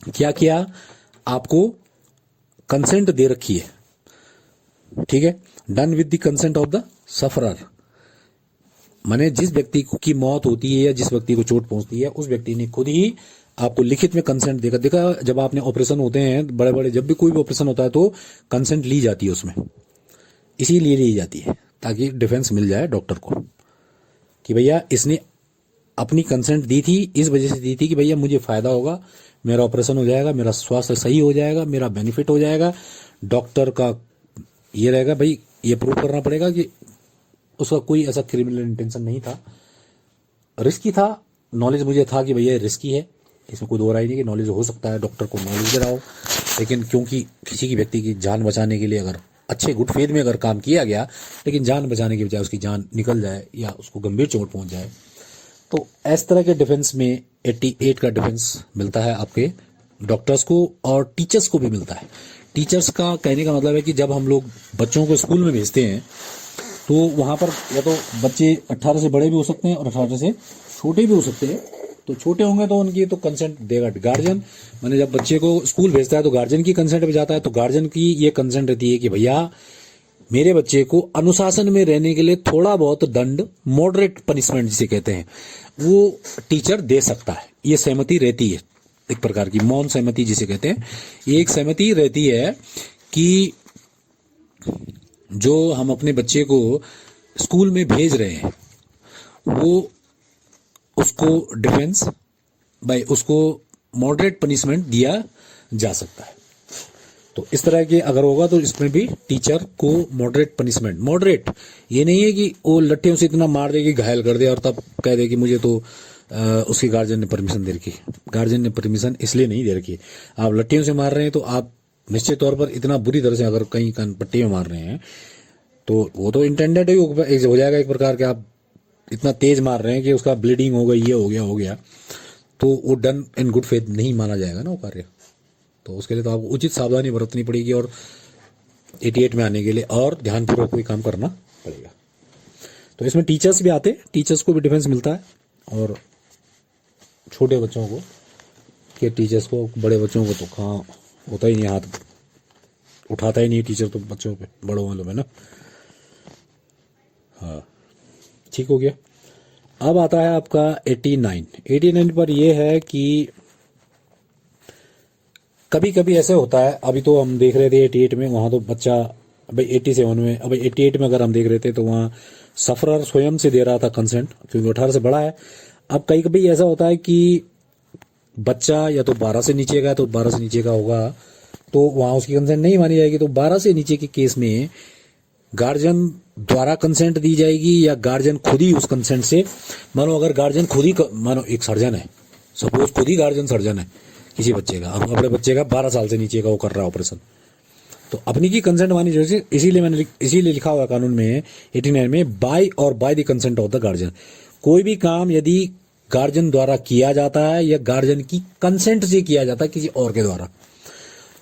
क्या किया, आपको कंसेंट दे रखी है, ठीक है, done with the consent of the sufferer, माने जिस व्यक्ति की मौत होती है या जिस व्यक्ति को चोट पहुंचती है उस व्यक्ति ने खुद ही आपको लिखित में कंसेंट देगा। देखा जब आपने ऑपरेशन होते हैं बड़े बड़े, जब भी कोई भी ऑपरेशन होता है तो कंसेंट ली जाती है उसमें, इसीलिए ली जाती है ताकि डिफेंस मिल जाए डॉक्टर को कि भैया इसने अपनी कंसेंट दी थी, इस वजह से दी थी कि भैया मुझे फायदा होगा, मेरा ऑपरेशन हो जाएगा, मेरा स्वास्थ्य सही हो जाएगा, मेरा बेनिफिट हो जाएगा। डॉक्टर का ये रहेगा भाई, ये प्रूव करना पड़ेगा कि उसका कोई ऐसा क्रिमिनल इंटेंशन नहीं था, रिस्की था, नॉलेज मुझे था कि भैया रिस्की है, इसमें कोई दो राय नहीं कि नॉलेज हो सकता है, डॉक्टर को नॉलेज दे रहा हो, लेकिन क्योंकि किसी की व्यक्ति की जान बचाने के लिए अगर अच्छे गुड फेथ में अगर काम किया गया, लेकिन जान बचाने के बजाय उसकी जान निकल जाए या उसको गंभीर चोट पहुंच जाए, तो इस तरह के डिफेंस में 88 का डिफेंस मिलता है आपके डॉक्टर्स को, और टीचर्स को भी मिलता है। टीचर्स का कहने का मतलब है कि जब हम लोग बच्चों को स्कूल में भेजते हैं तो वहां पर या तो बच्चे 18 से बड़े भी हो सकते हैं और 18 से छोटे भी हो सकते हैं। तो छोटे होंगे तो उनकी तो कंसेंट देगा गार्जियन। मैंने जब बच्चे को स्कूल भेजता है तो गार्जियन की कंसेंट पे जाता है, तो गार्जियन की ये कंसेंट रहती है कि भैया मेरे बच्चे को अनुशासन में रहने के लिए थोड़ा बहुत दंड, मॉडरेट पनिशमेंट जिसे कहते हैं, वो टीचर दे सकता है। ये सहमति रहती है, एक प्रकार की मौन सहमति जिसे कहते हैं। ये एक सहमति रहती है कि जो हम अपने बच्चे को स्कूल में भेज रहे हैं वो उसको डिफेंस बाय उसको मॉडरेट पनिशमेंट दिया जा सकता है। तो इस तरह के अगर होगा तो इसमें भी टीचर को मॉडरेट पनिशमेंट, मॉडरेट ये नहीं है कि वो लट्ठियों से इतना मार दे कि घायल कर दे और तब कह दे कि मुझे तो उसके गार्जियन ने परमिशन दे रखी। गार्जियन ने परमिशन इसलिए नहीं दे रखी, आप लट्ठियों से मार रहे हैं तो आप निश्चित तौर पर इतना बुरी तरह से अगर कहीं कान पट्टी में मार रहे हैं तो वो तो इंटेंडेड ही हो जाएगा एक प्रकार के। आप इतना तेज मार रहे हैं कि उसका ब्लीडिंग हो गई, ये हो गया तो वो डन इन गुड फेथ नहीं माना जाएगा ना वो कार्य। तो उसके लिए तो आपको उचित सावधानी बरतनी पड़ेगी और 88 में आने के लिए और ध्यानपूर्वक कोई काम करना पड़ेगा। तो इसमें टीचर्स भी आते हैं, टीचर्स को भी डिफेंस मिलता है और छोटे बच्चों को के टीचर्स को, बड़े बच्चों को तो कहाँ होता ही नहीं, हाथ उठाता ही नहीं टीचर तो बच्चों पे, बड़ों वालों में ना। हाँ ठीक हो गया। अब आता है आपका 89 पर यह है कि कभी कभी ऐसे होता है, अभी तो हम देख रहे थे 88 में, वहां तो बच्चा भाई 87 में, अब 88 में अगर हम देख रहे थे तो वहां सफरर स्वयं से दे रहा था कंसेंट क्योंकि 18 से बड़ा है। अब कई कभी ऐसा होता है कि बच्चा या तो 12 से नीचे का, तो 12 से नीचे का होगा तो वहां उसकी कंसेंट नहीं मानी जाएगी। तो 12 से नीचे के केस में गार्जियन द्वारा कंसेंट दी जाएगी या गार्जियन खुद ही उस कंसेंट से, मानो अगर गार्जियन खुद ही, मानो एक सर्जन है, सपोज खुद ही गार्जियन सर्जन है किसी बच्चे का, अब अपने बच्चे का 12 साल से नीचे का वो कर रहा है ऑपरेशन, तो अपनी की कंसेंट मानी जाएगी। इसीलिए लिखा हुआ कानून में 89 में बाय और by the consent of the guardian. कोई भी काम यदि गार्जियन द्वारा किया जाता है या गार्जियन की कंसेंट से किया जाता है किसी और के द्वारा,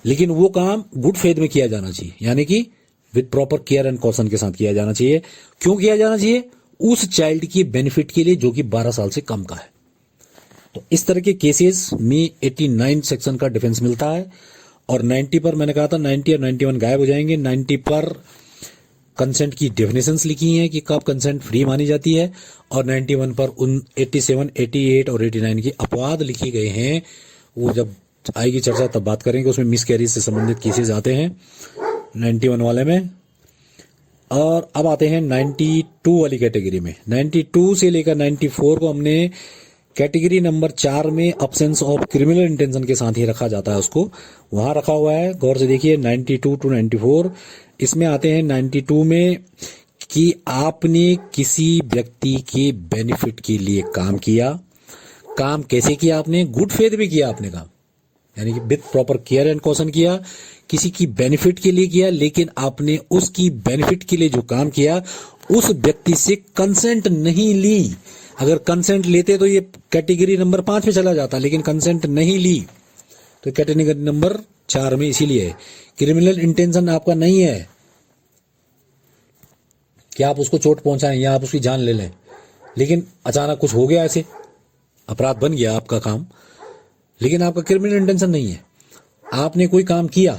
लेकिन वो काम गुड फेथ में किया जाना चाहिए, यानी कि with proper care and caution के साथ किया जाना चाहिए। क्यों किया जाना चाहिए? उस चाइल्ड की बेनिफिट के लिए जो कि 12 साल से कम का है। तो इस तरह के केसेस में 89 सेक्शन का डिफेंस मिलता है। और 90 पर मैंने कहा था 90 और 91 गायब हो जाएंगे। 90 पर कंसेंट की डेफिनेशंस लिखी हैं कि कब कंसेंट फ्री मानी जाती है, और 91 पर उन 87, 88 और 89 की अपवाद लिखे गए हैं। वो जब आएगी चर्चा तब बात करेंगे, उसमें मिसकैरेज से संबंधित केसेस आते हैं 91 वाले में। और अब आते हैं 92 वाली कैटेगरी में। 92 से लेकर 94 को हमने कैटेगरी नंबर 4 में अब्सेंस ऑफ क्रिमिनल इंटेंशन के साथ ही रखा जाता है, उसको वहां रखा हुआ है। गौर से देखिए 92 टू 94। इसमें आते हैं 92 में कि आपने किसी व्यक्ति के बेनिफिट के लिए काम किया। काम कैसे किया आपने? गुड फेथ में किया आपने काम, यानी कि with proper care and caution किया, किसी की बेनिफिट के लिए किया, लेकिन आपने उसकी बेनिफिट के लिए जो काम किया उस व्यक्ति से कंसेंट नहीं ली। अगर कंसेंट लेते तो ये कैटेगरी नंबर 5 में चला जाता, लेकिन कंसेंट नहीं ली तो कैटेगरी नंबर 4 में इसीलिए है। क्रिमिनल इंटेंशन आपका नहीं है कि आप उसको चोट पहुंचाएं या आप उसकी जान ले लें, लेकिन अचानक कुछ हो गया, ऐसे अपराध बन गया आपका काम, लेकिन आपका क्रिमिनल इंटेंशन नहीं है। आपने कोई काम किया,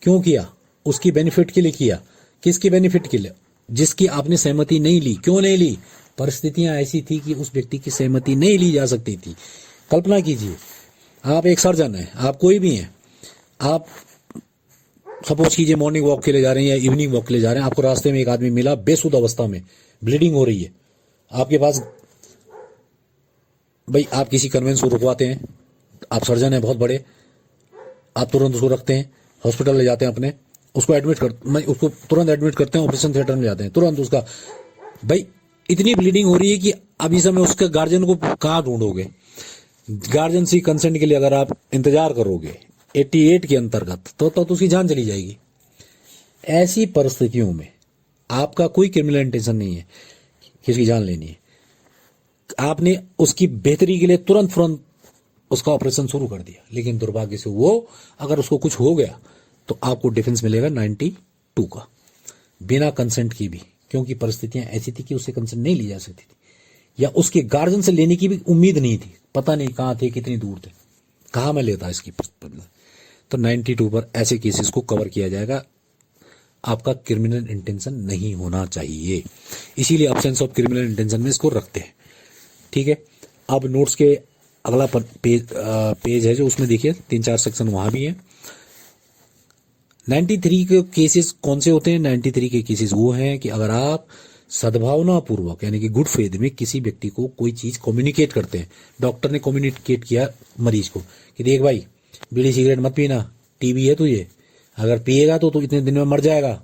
क्यों किया? उसकी बेनिफिट के लिए किया। किसकी बेनिफिट के लिए? जिसकी आपने सहमति नहीं ली। क्यों नहीं ली? परिस्थितियां ऐसी थी कि उस व्यक्ति की सहमति नहीं ली जा सकती थी। कल्पना कीजिए, आप एक सर्जन हैं, आप कोई भी हैं, आप सपोज कीजिए मॉर्निंग वॉक के लिए जा रहे हैं या इवनिंग वॉक के लिए जा रहे हैं, आपको रास्ते में एक आदमी मिला बेसुध अवस्था में, ब्लीडिंग हो रही है, आपके पास, भाई आप किसी कन्वेंस को रुकवाते हैं, आप सर्जन हैं बहुत बड़े, आप तुरंत उसको रखते हैं, हॉस्पिटल ले जाते हैं अपने, उसको उसको तुरंत एडमिट करते हैं, ऑपरेशन थिएटर में जाते हैं, तुरंत उसका, भाई इतनी ब्लीडिंग हो रही है कि अभी समय उसके गार्जियन को कहाँ ढूंढोगे? गार्जियन से कंसेंट के लिए अगर आप इंतजार करोगे 88 के अंतर्गत तो उसकी जान चली जाएगी। ऐसी परिस्थितियों में आपका कोई क्रिमिनल इंटेंशन नहीं है कि उसकी जान लेनी है, आपने उसकी बेहतरी के लिए तुरंत उसका ऑपरेशन शुरू कर दिया, लेकिन दुर्भाग्य से वो अगर उसको कुछ हो गया तो आपको डिफेंस मिलेगा 92 का, बिना कंसेंट की भी। क्योंकि परिस्थितियां ऐसी थी कि उससे कंसेंट नहीं ली जा सकती थी, या उसके गार्जियन से लेने की भी उम्मीद नहीं थी, पता नहीं कहां थे, कितनी दूर थे, कहां मैं लेता इसकी बदला। तो 92 पर ऐसे केसेस को कवर किया जाएगा। आपका क्रिमिनल इंटेंशन नहीं होना चाहिए, इसीलिए अब्सेंस ऑफ क्रिमिनल इंटेंशन में इसको रखते हैं। ठीक है, अब नोट्स के अगला पेज है जो, उसमें देखिए 3-4 सेक्शन वहां भी है। 93 के केसेस कौन से होते हैं? 93 के केसेस वो हैं कि अगर आप सद्भावना पूर्वक यानी कि गुड फेथ में किसी व्यक्ति को कोई चीज कम्युनिकेट करते हैं। डॉक्टर ने कम्युनिकेट किया मरीज को कि देख भाई, बीड़ी सिगरेट मत पीना, टीबी है तुझे, अगर पिएगा तो तू इतने दिन में मर जाएगा,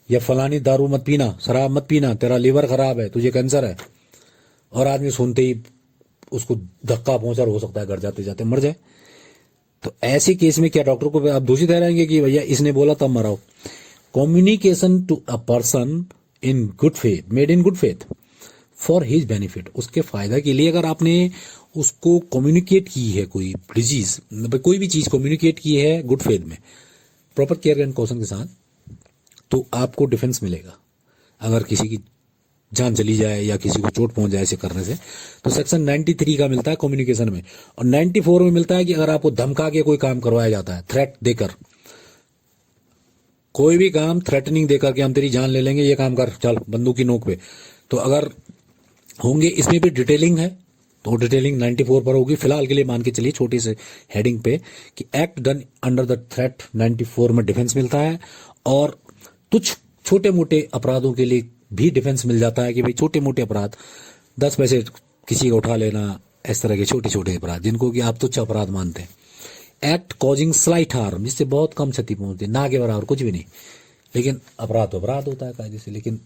या फलानी दारू मत पीना, शराब मत पीना, तेरा लीवर खराब है, तुझे कैंसर है, और आदमी सुनते ही उसको धक्का पहुंचा, हो सकता है घर जाते जाते मर जाए। तो ऐसे केस में क्या डॉक्टर को आप दोषी ठहराएंगे कि भैया इसने बोला तब मराओ? Communication to a person in good faith, made in good faith for his benefit, उसके फायदा के लिए अगर आपने उसको कम्युनिकेट की है कोई डिजीज, कोई भी चीज कम्युनिकेट की है गुड फेथ में, प्रॉपर केयर एंड कॉशन के साथ, तो आपको डिफेंस मिलेगा। अगर किसी की जान चली जाए या किसी को चोट पहुंच जाए ऐसे करने से, तो सेक्शन 93 का मिलता है कम्युनिकेशन में। और 94 में मिलता है कि अगर आपको धमका के कोई काम करवाया जाता है, थ्रेट देकर, कोई भी काम थ्रेटनिंग देकर कि हम तेरी जान ले लेंगे, ये काम कर, चल बंदूक की नोक पे, तो अगर होंगे, इसमें भी डिटेलिंग है, तो डिटेलिंग 94 पर होगी। फिलहाल के लिए मान के चलिए छोटी से हेडिंग पे कि act done under the threat 94 में डिफेंस मिलता है। और कुछ छोटे मोटे अपराधों के लिए भी डिफेंस मिल जाता है कि भाई छोटे मोटे अपराध, 10 पैसे किसी का उठा लेना, इस तरह के छोटे छोटे अपराध जिनको कि आप तुच्छ अपराध मानते हैं। एक्ट कॉजिंग स्लाइट हार्म, जिससे बहुत कम क्षति पहुंचती है, ना के बराबर कुछ भी नहीं, लेकिन अपराध तो अपराध होता है कायदे से, लेकिन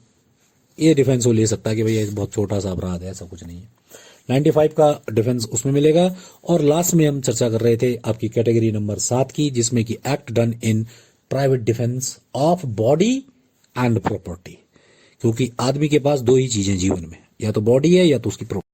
ये डिफेंस वो ले सकता है कि भैया बहुत छोटा सा अपराध है, ऐसा कुछ नहीं है। 95 का डिफेंस उसमें मिलेगा। और लास्ट में हम चर्चा कर रहे थे आपकी कैटेगरी नंबर 7 की, जिसमें कि act done in private defence of body and property, क्योंकि आदमी के पास दो ही चीजें जीवन में, या तो बॉडी है या तो उसकी प्रॉपर्टी।